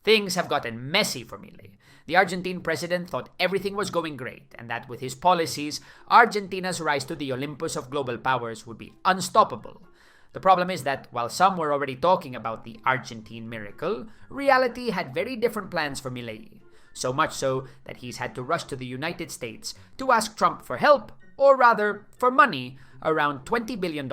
Things have gotten messy for Milei. The Argentine president thought everything was going great and that with his policies, Argentina's rise to the Olympus of global powers would be unstoppable. The problem is that while some were already talking about the Argentine miracle, reality had very different plans for Milei. So much so that he's had to rush to the United States to ask Trump for help, or rather, for money, around $20 billion.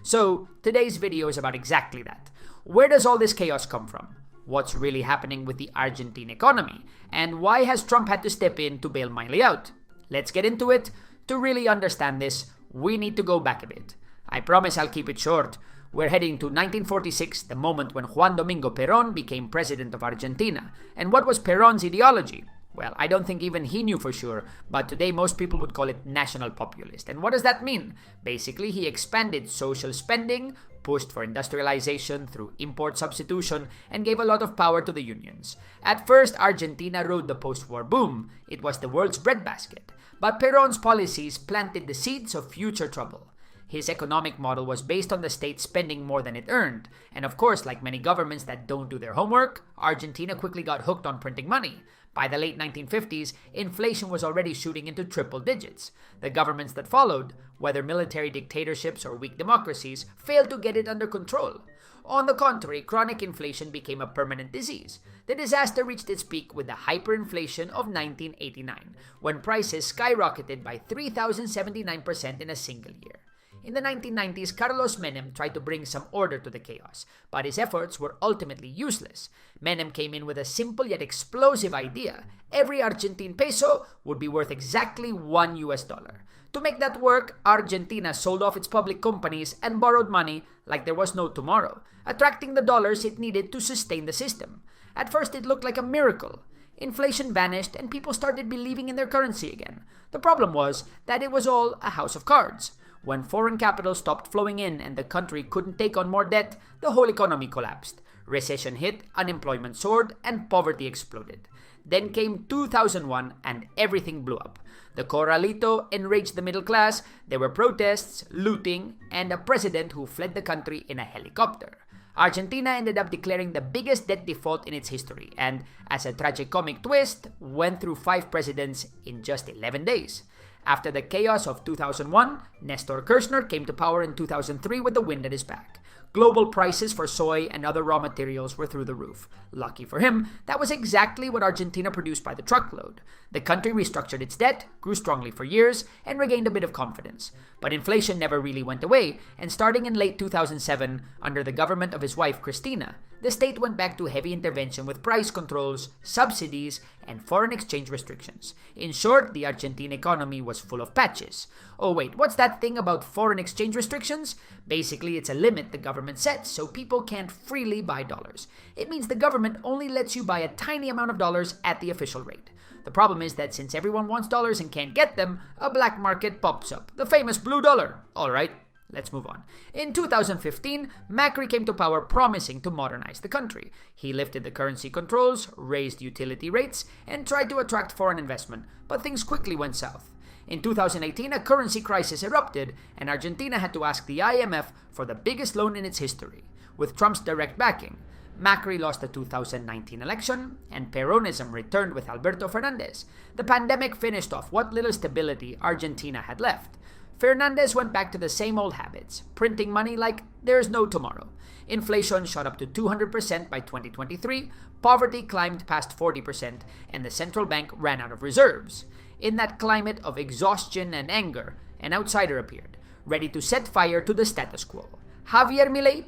So today's video is about exactly that. Where does all this chaos come from? What's really happening with the Argentine economy? And why has Trump had to step in to bail Milei out? Let's get into it. To really understand this, we need to go back a bit. I promise I'll keep it short. We're heading to 1946, the moment when Juan Domingo Perón became president of Argentina. And what was Perón's ideology? Well, I don't think even he knew for sure, but today most people would call it national populist. And what does that mean? Basically, he expanded social spending, pushed for industrialization through import substitution, and gave a lot of power to the unions. At first, Argentina rode the post-war boom. It was the world's breadbasket. But Perón's policies planted the seeds of future trouble. His economic model was based on the state spending more than it earned. And of course, like many governments that don't do their homework, Argentina quickly got hooked on printing money. By the late 1950s, inflation was already shooting into triple digits. The governments that followed, whether military dictatorships or weak democracies, failed to get it under control. On the contrary, chronic inflation became a permanent disease. The disaster reached its peak with the hyperinflation of 1989, when prices skyrocketed by 3,079% in a single year. In the 1990s, Carlos Menem tried to bring some order to the chaos, but his efforts were ultimately useless. Menem came in with a simple yet explosive idea. Every Argentine peso would be worth exactly $1. To make that work, Argentina sold off its public companies and borrowed money like there was no tomorrow, attracting the dollars it needed to sustain the system. At first, it looked like a miracle. Inflation vanished and people started believing in their currency again. The problem was that it was all a house of cards. When foreign capital stopped flowing in and the country couldn't take on more debt, the whole economy collapsed. Recession hit, unemployment soared, and poverty exploded. Then came 2001 and everything blew up. The Corralito enraged the middle class, there were protests, looting, and a president who fled the country in a helicopter. Argentina ended up declaring the biggest debt default in its history and, as a tragicomic twist, went through 5 presidents in just 11 days. After the chaos of 2001, Nestor Kirchner came to power in 2003 with the wind at his back. Global prices for soy and other raw materials were through the roof. Lucky for him, that was exactly what Argentina produced by the truckload. The country restructured its debt, grew strongly for years, and regained a bit of confidence. But inflation never really went away, and starting in late 2007, under the government of his wife Cristina, the state went back to heavy intervention with price controls, subsidies, and foreign exchange restrictions. In short, the Argentine economy was full of patches. Oh wait, what's that thing about foreign exchange restrictions? Basically, it's a limit the government sets so people can't freely buy dollars. It means the government only lets you buy a tiny amount of dollars at the official rate. The problem is that since everyone wants dollars and can't get them, a black market pops up, the famous blue dollar. Alright, let's move on. In 2015, Macri came to power promising to modernize the country. He lifted the currency controls, raised utility rates, and tried to attract foreign investment, but things quickly went south. In 2018, a currency crisis erupted, and Argentina had to ask the IMF for the biggest loan in its history. With Trump's direct backing, Macri lost the 2019 election, and Peronism returned with Alberto Fernandez. The pandemic finished off what little stability Argentina had left. Fernandez went back to the same old habits, printing money like there's no tomorrow. Inflation shot up to 200% by 2023, poverty climbed past 40%, and the central bank ran out of reserves. In that climate of exhaustion and anger, an outsider appeared, ready to set fire to the status quo. Javier Milei?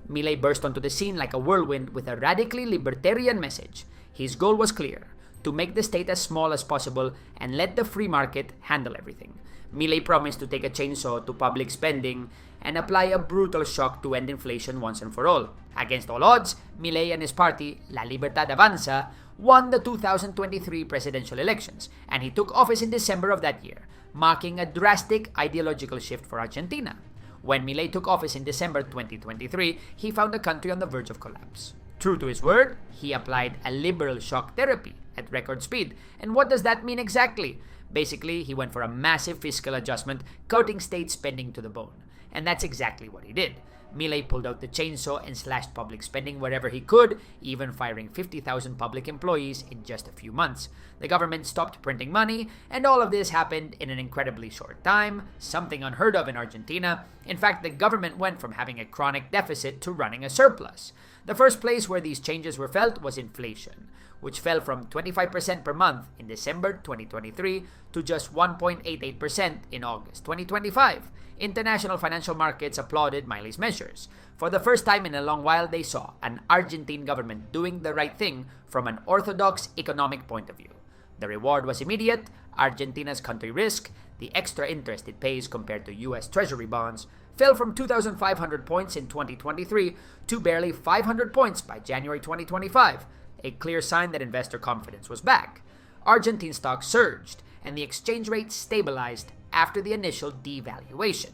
Milei burst onto the scene like a whirlwind with a radically libertarian message. His goal was clear: to make the state as small as possible and let the free market handle everything. Milei promised to take a chainsaw to public spending and apply a brutal shock to end inflation once and for all. Against all odds, Milei and his party, La Libertad Avanza, won the 2023 presidential elections, and he took office in December of that year, marking a drastic ideological shift for Argentina. When Milei took office in December 2023, he found the country on the verge of collapse. True to his word, he applied a liberal shock therapy at record speed. And what does that mean exactly? Basically, he went for a massive fiscal adjustment, cutting state spending to the bone. And that's exactly what he did. Milei pulled out the chainsaw and slashed public spending wherever he could, even firing 50,000 public employees in just a few months. The government stopped printing money, and all of this happened in an incredibly short time, something unheard of in Argentina. In fact, the government went from having a chronic deficit to running a surplus. The first place where these changes were felt was inflation, which fell from 25% per month in December 2023 to just 1.88% in August 2025. International financial markets applauded Milei's measures. For the first time in a long while, they saw an Argentine government doing the right thing from an orthodox economic point of view. The reward was immediate. Argentina's country risk, the extra interest it pays compared to US Treasury bonds, fell from 2,500 points in 2023 to barely 500 points by January 2025, a clear sign that investor confidence was back. Argentine stocks surged, and the exchange rate stabilized after the initial devaluation.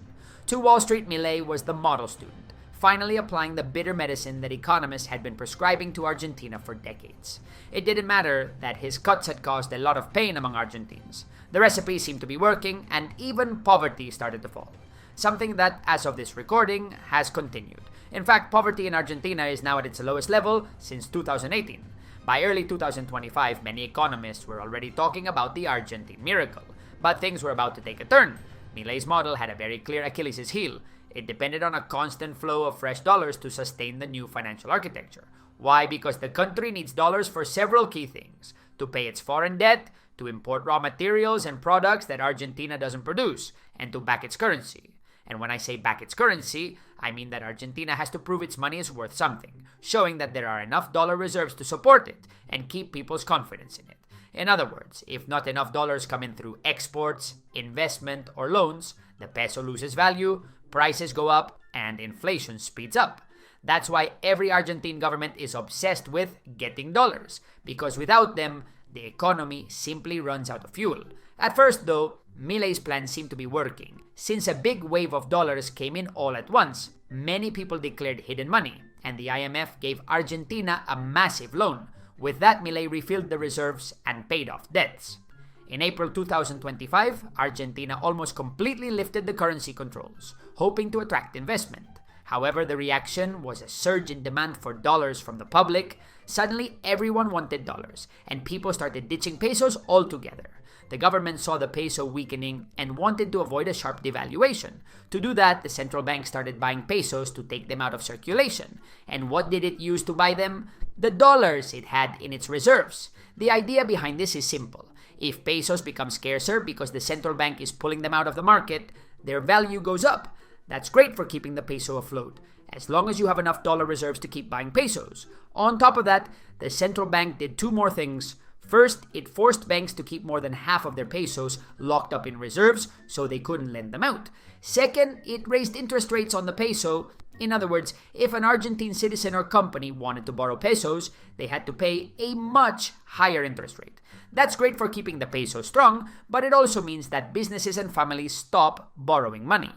To Wall Street, Milei was the model student, finally applying the bitter medicine that economists had been prescribing to Argentina for decades. It didn't matter that his cuts had caused a lot of pain among Argentines. The recipe seemed to be working, and even poverty started to fall. Something that, as of this recording, has continued. In fact, poverty in Argentina is now at its lowest level since 2018. By early 2025, many economists were already talking about the Argentine miracle. But things were about to take a turn. Milei's model had a very clear Achilles' heel. It depended on a constant flow of fresh dollars to sustain the new financial architecture. Why? Because the country needs dollars for several key things: to pay its foreign debt, to import raw materials and products that Argentina doesn't produce, and to back its currency. And when I say back its currency, I mean that Argentina has to prove its money is worth something, showing that there are enough dollar reserves to support it and keep people's confidence in it. In other words, if not enough dollars come in through exports, investment, or loans, the peso loses value, prices go up, and inflation speeds up. That's why every Argentine government is obsessed with getting dollars, because without them, the economy simply runs out of fuel. At first, though, Milei's plan seemed to be working. Since a big wave of dollars came in all at once, many people declared hidden money, and the IMF gave Argentina a massive loan. With that, Milei refilled the reserves and paid off debts. In April 2025, Argentina almost completely lifted the currency controls, hoping to attract investment. However, the reaction was a surge in demand for dollars from the public. Suddenly, everyone wanted dollars, and people started ditching pesos altogether. The government saw the peso weakening and wanted to avoid a sharp devaluation. To do that, the central bank started buying pesos to take them out of circulation. And what did it use to buy them? The dollars it had in its reserves. The idea behind this is simple. If pesos become scarcer because the central bank is pulling them out of the market, their value goes up. That's great for keeping the peso afloat, as long as you have enough dollar reserves to keep buying pesos. On top of that, the central bank did two more things. First, it forced banks to keep more than half of their pesos locked up in reserves so they couldn't lend them out. Second, it raised interest rates on the peso. In other words, if an Argentine citizen or company wanted to borrow pesos, they had to pay a much higher interest rate. That's great for keeping the peso strong, but it also means that businesses and families stop borrowing money.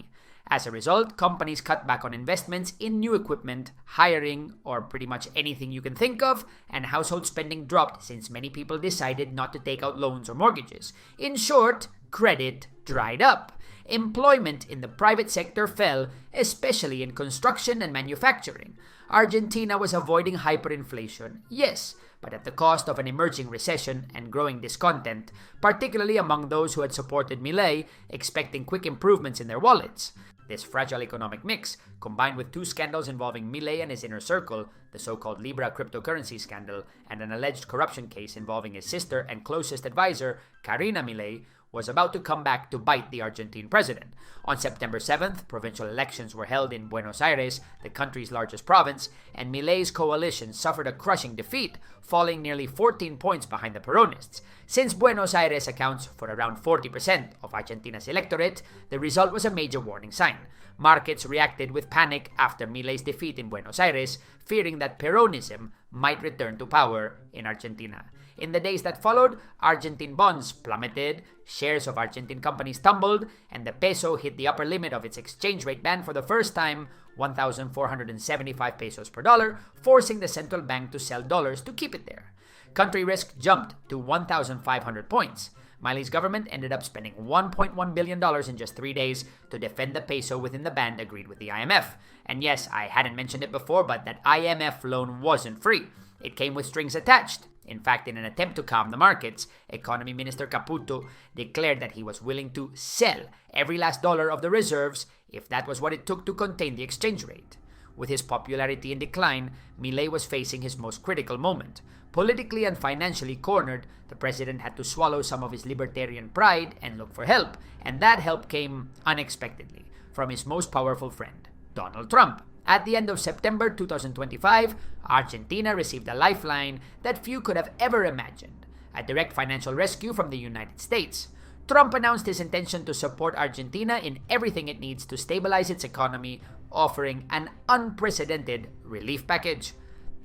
As a result, companies cut back on investments in new equipment, hiring, or pretty much anything you can think of, and household spending dropped since many people decided not to take out loans or mortgages. In short, credit dried up. Employment in the private sector fell, especially in construction and manufacturing. Argentina was avoiding hyperinflation, yes, but at the cost of an emerging recession and growing discontent, particularly among those who had supported Milei, expecting quick improvements in their wallets. This fragile economic mix, combined with two scandals involving Milei and his inner circle, the so-called Libra cryptocurrency scandal and an alleged corruption case involving his sister and closest advisor, Karina Milei, was about to come back to bite the Argentine president. On September 7th, provincial elections were held in Buenos Aires, the country's largest province, and Milei's coalition suffered a crushing defeat, falling nearly 14 points behind the Peronists. Since Buenos Aires accounts for around 40% of Argentina's electorate, the result was a major warning sign. Markets reacted with panic after Milei's defeat in Buenos Aires, fearing that Peronism might return to power in Argentina. In the days that followed, Argentine bonds plummeted, shares of Argentine companies tumbled, and the peso hit the upper limit of its exchange rate band for the first time, 1,475 pesos per dollar, forcing the central bank to sell dollars to keep it there. Country risk jumped to 1,500 points. Milei's government ended up spending $1.1 billion in just 3 days to defend the peso within the band agreed with the IMF. And yes, I hadn't mentioned it before, but that IMF loan wasn't free. It came with strings attached. In fact, in an attempt to calm the markets, Economy Minister Caputo declared that he was willing to sell every last dollar of the reserves if that was what it took to contain the exchange rate. With his popularity in decline, Milei was facing his most critical moment. Politically and financially cornered, the president had to swallow some of his libertarian pride and look for help, and that help came unexpectedly from his most powerful friend, Donald Trump. At the end of September 2025, Argentina received a lifeline that few could have ever imagined, a direct financial rescue from the United States. Trump announced his intention to support Argentina in everything it needs to stabilize its economy, offering an unprecedented relief package.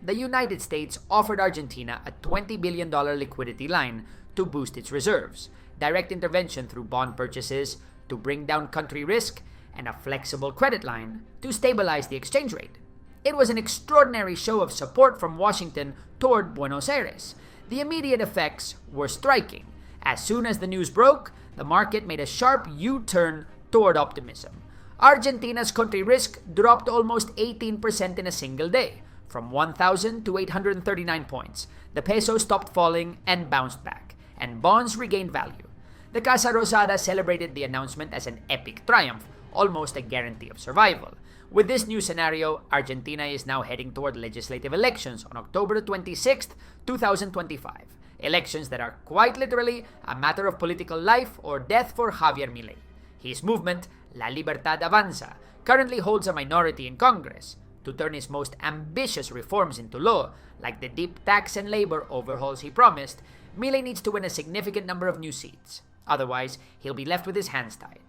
The United States offered Argentina a $20 billion liquidity line to boost its reserves, direct intervention through bond purchases to bring down country risk, and a flexible credit line to stabilize the exchange rate. It was an extraordinary show of support from Washington toward Buenos Aires. The immediate effects were striking. As soon as the news broke, the market made a sharp U-turn toward optimism. Argentina's country risk dropped almost 18% in a single day, from 1,000 to 839 points. The peso stopped falling and bounced back, and bonds regained value. The Casa Rosada celebrated the announcement as an epic triumph, almost a guarantee of survival. With this new scenario, Argentina is now heading toward legislative elections on October 26, 2025. Elections that are quite literally a matter of political life or death for Javier Milei. His movement, La Libertad Avanza, currently holds a minority in Congress. To turn his most ambitious reforms into law, like the deep tax and labor overhauls he promised, Milei needs to win a significant number of new seats. Otherwise, he'll be left with his hands tied.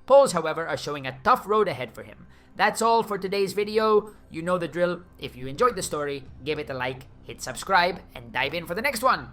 Polls, however, are showing a tough road ahead for him. That's all for today's video. You know the drill. If you enjoyed the story, give it a like, hit subscribe, and dive in for the next one.